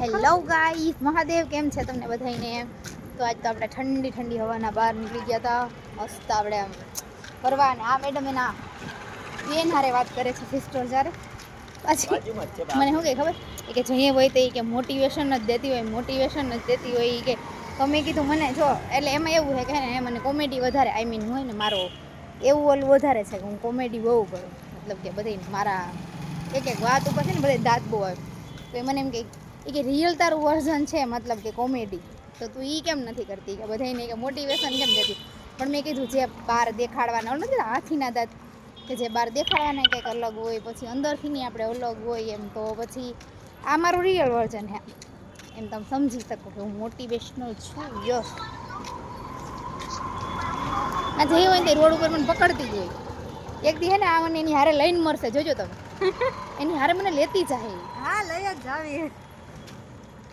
Hello guys, Mahadev કેમ છે તમને બધાઈને? તો આજ તો આપણે ઠંડી ઠંડી હવાના બહાર નીકળી ગયા હતા. મસ્ત આપણે આમ ફરવા. અને આ મેડમ એના બેન હારે વાત કરે છે, સિસ્ટર જ્યારે. પછી મને શું કહે ખબર કે જઈએ હોય તો કે મોટિવેશન જ દેતી હોય, મોટિવેશન જ દેતી હોય કે તમે કીધું મને જો. એટલે એમાં એવું છે કે ને મને કોમેડી વધારે, આઈ મીન હોય ને મારો એવું ઓલું વધારે છે કે હું કોમેડી બહુ કરું. મતલબ કે બધી મારા એક વાત ઉપર છે ને બધા દાંત બહુ આવે. તો એ મને એમ કે રિયલ તારું વર્ઝન છે, મતલબ કે કોમેડી, તો તું ઈ કેમ નથી કરતી, કે બધાને કે મોટિવેશન કેમ દેતી. પણ મેં કીધું જે બહાર દેખાડવાના નથી, હાથીના દાંત કે જે બહાર દેખાડવાના કંઈક અલગ હોય, પછી અંદરથી નહીં આપણે અલગ હોય એમ. તો પછી આ મારું રિયલ વર્ઝન હે, એમ તમે સમજી શકો કે હું મોટિવેશનલ છું. યસ, આ જઈ હોય ને રોડ ઉપર મને પકડતી જ હોય. એક દી હે ને આ મને એની હારે લઈને મળશે, જોજો તમે. એની હારે મને લેતી જાય. હા, લઈ જ જાવી.